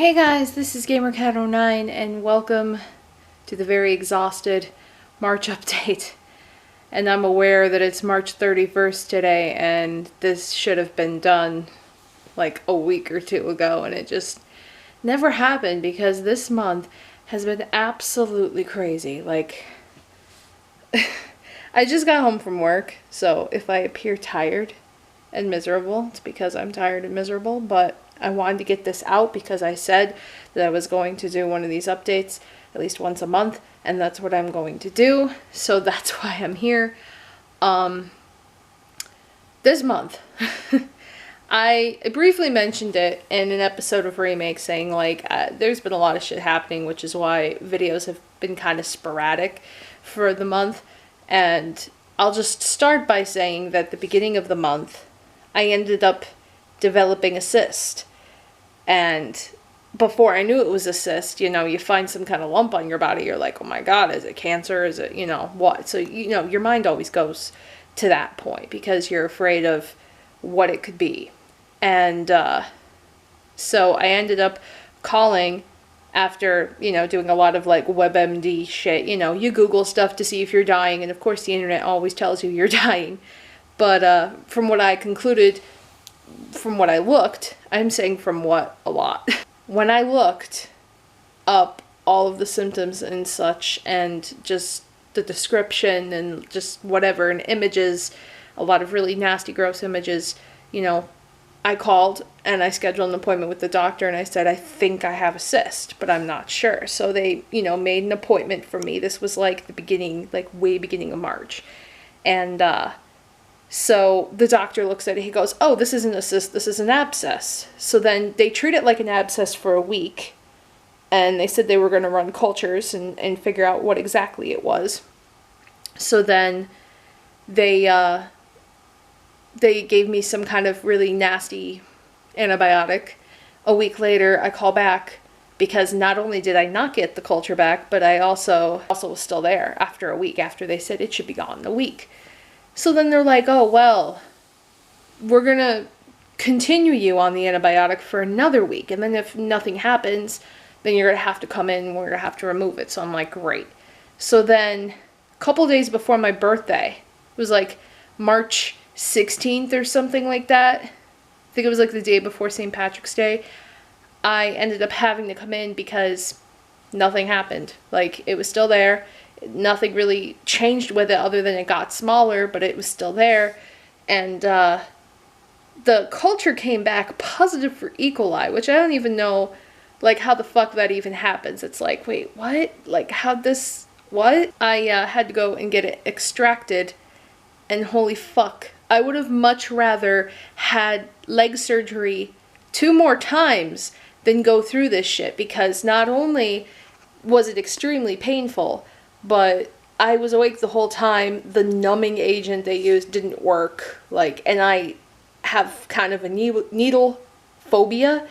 Hey guys, this is GamerCat09 and welcome to the very exhausted March update. And I'm aware that it's March 31st today and this should have been done like a week or two ago, and it just never happened because this month has been absolutely crazy. Like, I just got home from work, so if I appear tired and miserable, it's because I'm tired and miserable, but I wanted to get this out because I said that I was going to do one of these updates at least once a month, and that's what I'm going to do, so that's why I'm here. This month, I briefly mentioned it in an episode of Remake, saying like, there's been a lot of shit happening, which is why videos have been kind of sporadic for the month, and I'll just start by saying that at the beginning of the month, I ended up developing a cyst. And before I knew it was a cyst, you know, you find some kind of lump on your body, you're like, oh my god, is it cancer? Is it, you know, what? So, you know, your mind always goes to that point because you're afraid of what it could be. And so I ended up calling after, you know, doing a lot of like WebMD shit. You know, you Google stuff to see if you're dying, and of course the internet always tells you you're dying. But from what I concluded, from what I looked, I'm saying from what a lot. When I looked up all of the symptoms and such, and just the description and just whatever, and images, a lot of really nasty, gross images, you know, I called and I scheduled an appointment with the doctor and I said, I think I have a cyst, but I'm not sure. So they, you know, made an appointment for me. This was like the beginning, like way beginning of March. And, so the doctor looks at it, he goes, oh, this isn't a cyst, this is an abscess. So then they treat it like an abscess for a week, and they said they were going to run cultures and figure out what exactly it was. So then they gave me some kind of really nasty antibiotic. A week later, I call back because not only did I not get the culture back, but I also was still there after a week, after they said it should be gone in a week. So then they're like, oh, well, we're going to continue you on the antibiotic for another week. And then if nothing happens, then you're going to have to come in and we're going to have to remove it. So I'm like, great. So then a couple days before my birthday, it was like March 16th or something like that. I think it was like the day before St. Patrick's Day. I ended up having to come in because nothing happened. Like, it was still there. Nothing really changed with it other than it got smaller, but it was still there. And the culture came back positive for E. coli, which I don't even know, like, how the fuck that even happens. It's like, wait, what? Like, how'd this, what? I had to go and get it extracted, and holy fuck. I would have much rather had leg surgery 2 more times than go through this shit, because not only was it extremely painful, but I was awake the whole time. The numbing agent they used didn't work. Like, and I have kind of a needle phobia,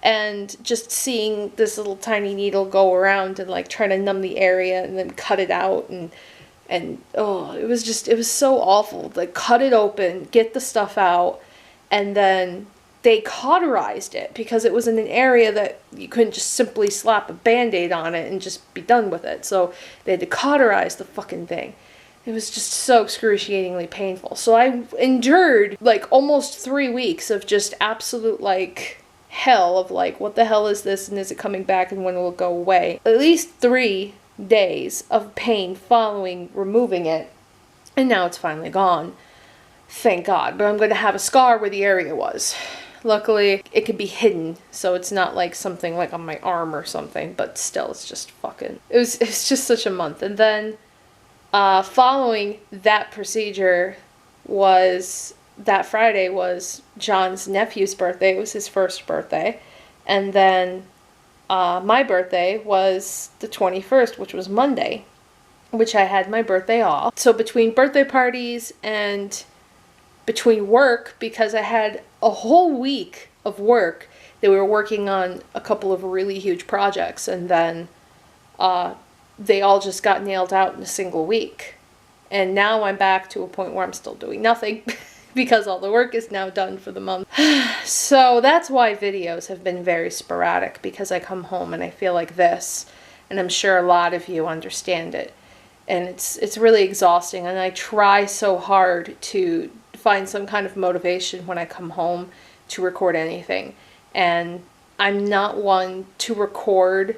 and just seeing this little tiny needle go around and like try to numb the area and then cut it out, and oh, it was so awful. Like, cut it open, get the stuff out, and then they cauterized it because it was in an area that you couldn't just simply slap a band-aid on it and just be done with it. So they had to cauterize the fucking thing. It was just so excruciatingly painful. So I endured like almost 3 weeks of just absolute like hell of like, what the hell is this, and is it coming back, and when will it go away? At least 3 days of pain following removing it, and now it's finally gone. Thank God. But I'm going to have a scar where the area was. Luckily, it could be hidden, so it's not like something like on my arm or something, but still, it's just fucking, it's just such a month. And then, following that procedure was, that Friday was John's nephew's birthday. It was his first birthday. And then, my birthday was the 21st, which was Monday, which I had my birthday off. So between birthday parties and between work, because I had a whole week of work, they were working on a couple of really huge projects, and then they all just got nailed out in a single week. And now I'm back to a point where I'm still doing nothing because all the work is now done for the month. So that's why videos have been very sporadic, because I come home and I feel like this, and I'm sure a lot of you understand it. And it's really exhausting, and I try so hard to find some kind of motivation when I come home to record anything. And I'm not one to record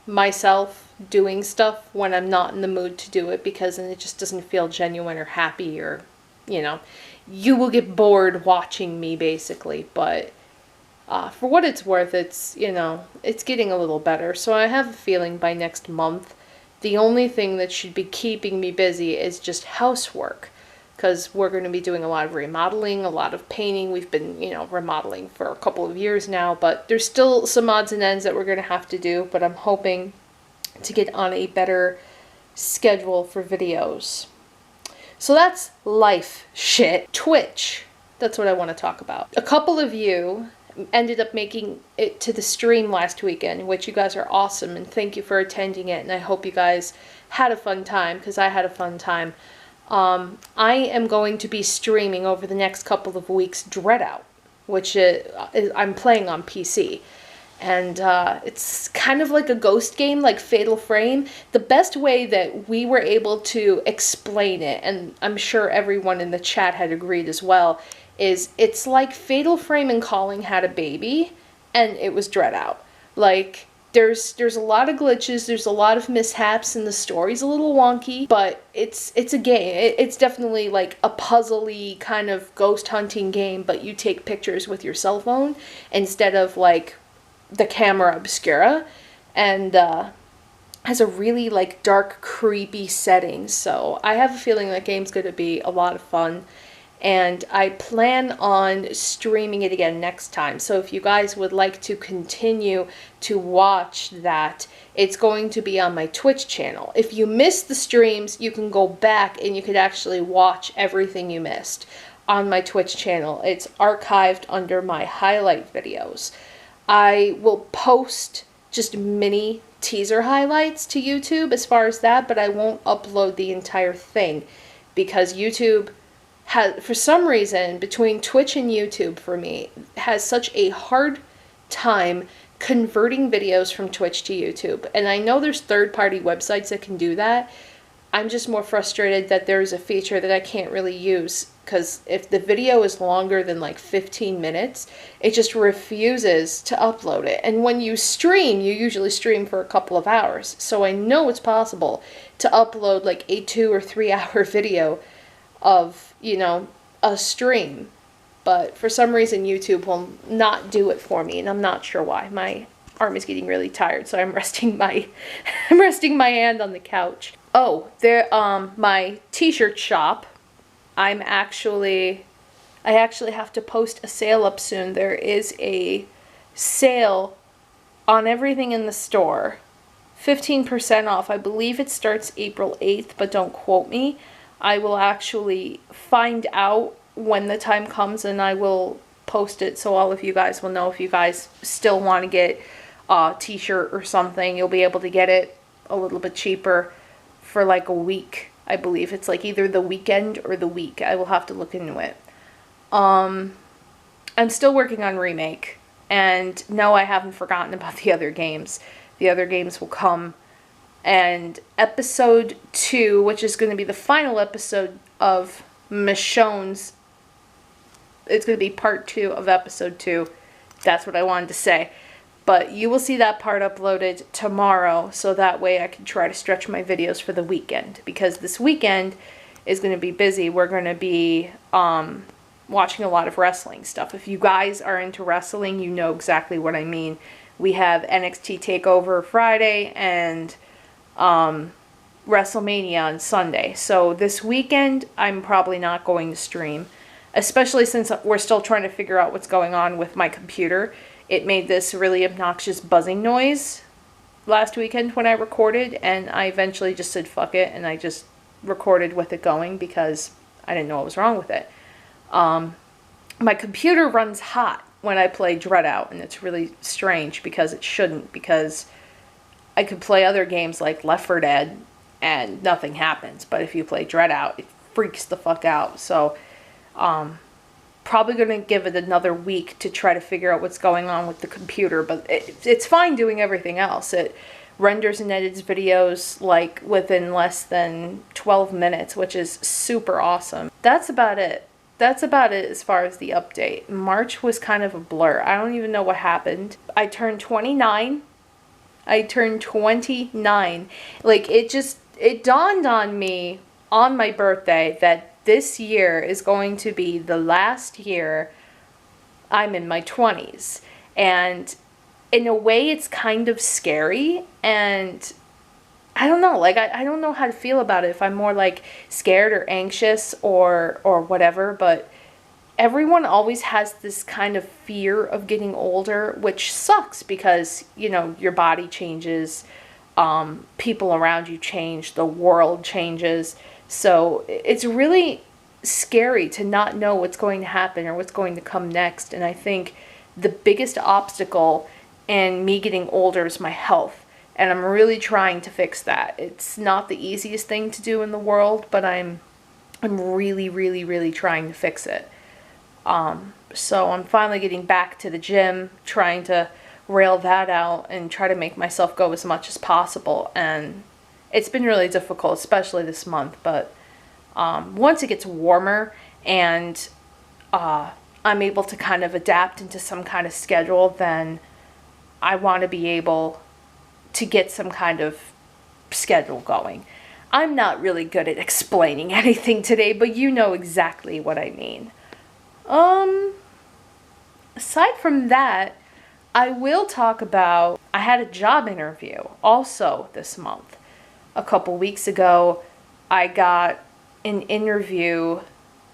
myself doing stuff when I'm not in the mood to do it, because then it just doesn't feel genuine or happy, or, you know, you will get bored watching me basically. But for what it's worth, it's, you know, it's getting a little better. So I have a feeling by next month, the only thing that should be keeping me busy is just housework, because we're going to be doing a lot of remodeling, a lot of painting. We've been, you know, remodeling for a couple of years now, but there's still some odds and ends that we're going to have to do, but I'm hoping to get on a better schedule for videos. So that's life shit. Twitch, that's what I want to talk about. A couple of you ended up making it to the stream last weekend, which you guys are awesome, and thank you for attending it, and I hope you guys had a fun time, because I had a fun time. I am going to be streaming over the next couple of weeks DreadOut, which I'm playing on PC. And it's kind of like a ghost game, like Fatal Frame. The best way that we were able to explain it, and I'm sure everyone in the chat had agreed as well, is it's like Fatal Frame and Calling had a baby, and it was DreadOut. Like, there's a lot of glitches, there's a lot of mishaps, and the story's a little wonky, but it's a game. It's definitely like a puzzly kind of ghost hunting game, but you take pictures with your cell phone instead of like the camera obscura, and has a really like dark, creepy setting. So I have a feeling that game's going to be a lot of fun, and I plan on streaming it again next time. So if you guys would like to continue to watch that, it's going to be on my Twitch channel. If you missed the streams, you can go back and you could actually watch everything you missed on my Twitch channel. It's archived under my highlight videos. I will post just mini teaser highlights to YouTube as far as that, but I won't upload the entire thing, because YouTube has, for some reason, between Twitch and YouTube for me, has such a hard time converting videos from Twitch to YouTube. And I know there's third-party websites that can do that. I'm just more frustrated that there's a feature that I can't really use, because if the video is longer than like 15 minutes, it just refuses to upload it. And when you stream, you usually stream for a couple of hours. So I know it's possible to upload like a 2 or 3 hour video of, you know, a stream. But for some reason, YouTube will not do it for me, and I'm not sure why. My arm is getting really tired, so I'm resting my hand on the couch. Oh, there, my t-shirt shop. I actually have to post a sale up soon. There is a sale on everything in the store. 15% off. I believe it starts April 8th, but don't quote me. I will actually find out when the time comes, and I will post it so all of you guys will know. If you guys still want to get a t-shirt or something, you'll be able to get it a little bit cheaper for like a week. I believe it's like either the weekend or the week. I will have to look into it. I'm still working on Remake, and no, I haven't forgotten about the other games. The other games will come, and episode 2, which is going to be the final episode of Michonne's, it's going to be part 2 of episode 2. That's what I wanted to say. But you will see that part uploaded tomorrow, so that way I can try to stretch my videos for the weekend. Because this weekend is going to be busy. We're going to be watching a lot of wrestling stuff. If you guys are into wrestling, you know exactly what I mean. We have NXT TakeOver Friday and WrestleMania on Sunday. So this weekend, I'm probably not going to stream. Especially since we're still trying to figure out what's going on with my computer. It made this really obnoxious buzzing noise last weekend when I recorded, and I eventually just said fuck it, and I just recorded with it going because I didn't know what was wrong with it. My computer runs hot when I play DreadOut, and it's really strange because it shouldn't, because I could play other games like Left 4 Dead and nothing happens, but if you play DreadOut, it freaks the fuck out. So probably going to give it another week to try to figure out what's going on with the computer, but it's fine doing everything else. It renders and edits videos like within less than 12 minutes, which is super awesome. That's about it. That's about it as far as the update. March was kind of a blur. I don't even know what happened. I turned 29. I turned 29. Like, it dawned on me on my birthday that this year is going to be the last year I'm in my 20s. And in a way, it's kind of scary. And I don't know, like, I don't know how to feel about it, if I'm more like scared or anxious or whatever, but everyone always has this kind of fear of getting older, which sucks because, you know, your body changes, people around you change, the world changes. So it's really scary to not know what's going to happen or what's going to come next. And I think the biggest obstacle in me getting older is my health. And I'm really trying to fix that. It's not the easiest thing to do in the world, but I'm really, really, really trying to fix it. So I'm finally getting back to the gym, trying to rail that out and try to make myself go as much as possible. And it's been really difficult, especially this month. But once it gets warmer and I'm able to kind of adapt into some kind of schedule, then I want to be able to get some kind of schedule going. I'm not really good at explaining anything today, but you know exactly what I mean. Aside from that, I will talk about, I had a job interview also this month. A couple weeks ago, I got an interview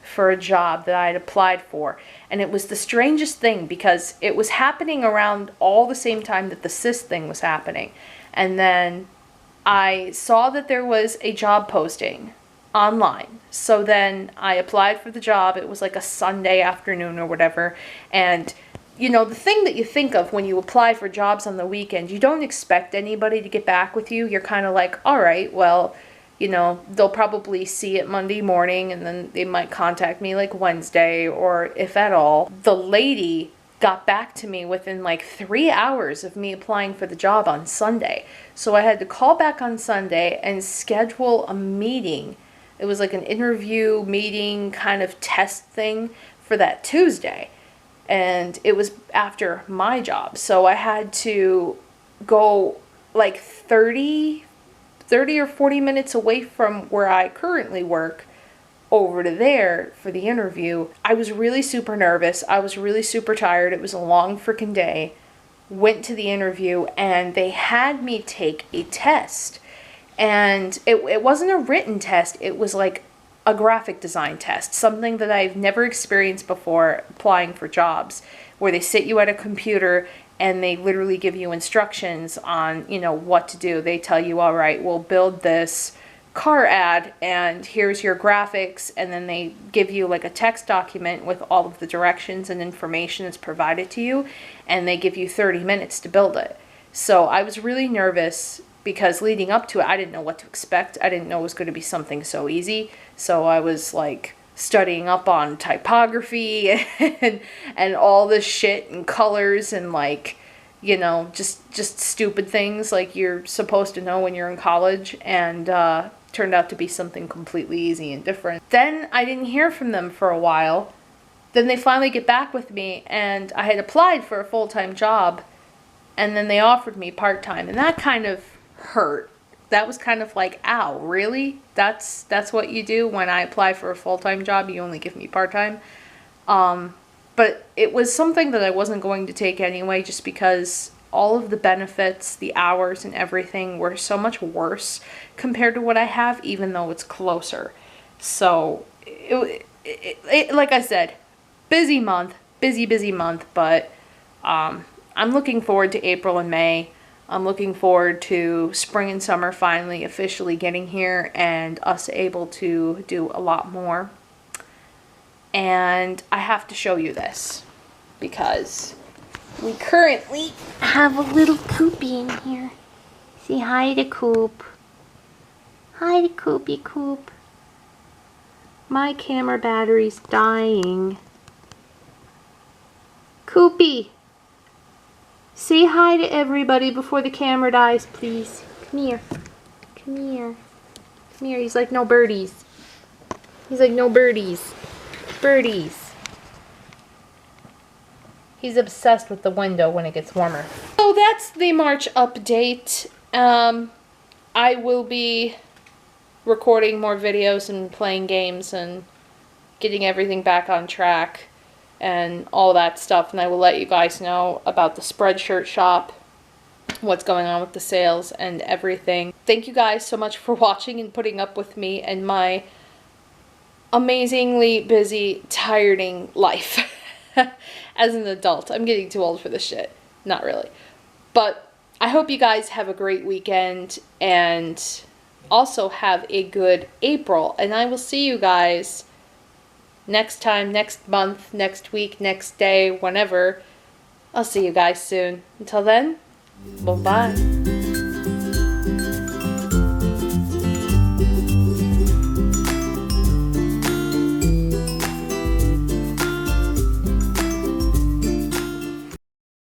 for a job that I had applied for. And it was the strangest thing because it was happening around all the same time that the cyst thing was happening. And then I saw that there was a job posting online. So then I applied for the job. It was like a Sunday afternoon or whatever. And, you know, the thing that you think of when you apply for jobs on the weekend, you don't expect anybody to get back with you. You're kind of like, all right, well, you know, they'll probably see it Monday morning and then they might contact me like Wednesday or if at all. The lady got back to me within like 3 hours of me applying for the job on Sunday. So I had to call back on Sunday and schedule a meeting. It was like an interview meeting kind of test thing for that Tuesday. And it was after my job. So I had to go like 30 or 40 minutes away from where I currently work over to there for the interview. I was really super nervous. I was really super tired. It was a long freaking day. Went to the interview and they had me take a test. And it wasn't a written test. It was like a graphic design test. Something that I've never experienced before applying for jobs. Where they sit you at a computer and they literally give you instructions on, you know, what to do. They tell you, all right, we'll build this car ad and here's your graphics, and then they give you like a text document with all of the directions and information that's provided to you, and they give you 30 minutes to build it. So I was really nervous because leading up to it, I didn't know what to expect. I didn't know it was going to be something so easy. So I was like studying up on typography and all this shit and colors and like, you know, just stupid things like you're supposed to know when you're in college, and turned out to be something completely easy and different. Then I didn't hear from them for a while. Then they finally get back with me, and I had applied for a full-time job, and then they offered me part-time, and that kind of hurt. That was kind of like, ow, really? That's what you do when I apply for a full-time job? You only give me part-time? But it was something that I wasn't going to take anyway, just because all of the benefits, the hours and everything were so much worse compared to what I have, even though it's closer. So, it like I said, busy month, busy month, but I'm looking forward to April and May. I'm looking forward to spring and summer finally officially getting here and us able to do a lot more. And I have to show you this because we currently have a little Coopy in here. Say hi to Coop. Hi to Coopy Coop. My camera battery's dying. Poopy. Say hi to everybody before the camera dies, please. Come here. Come here. Come here. He's like, no birdies. He's like, no birdies. Birdies. He's obsessed with the window when it gets warmer. So that's the March update. I will be recording more videos and playing games and getting everything back on track and all that stuff, and I will let you guys know about the Spreadshirt shop, what's going on with the sales and everything. Thank you guys so much for watching and putting up with me and my amazingly busy, tiring life as an adult. I'm getting too old for this shit. Not really. But I hope you guys have a great weekend and also have a good April, and I will see you guys next time, next month, next week, next day, whenever. I'll see you guys soon. Until then, bye-bye.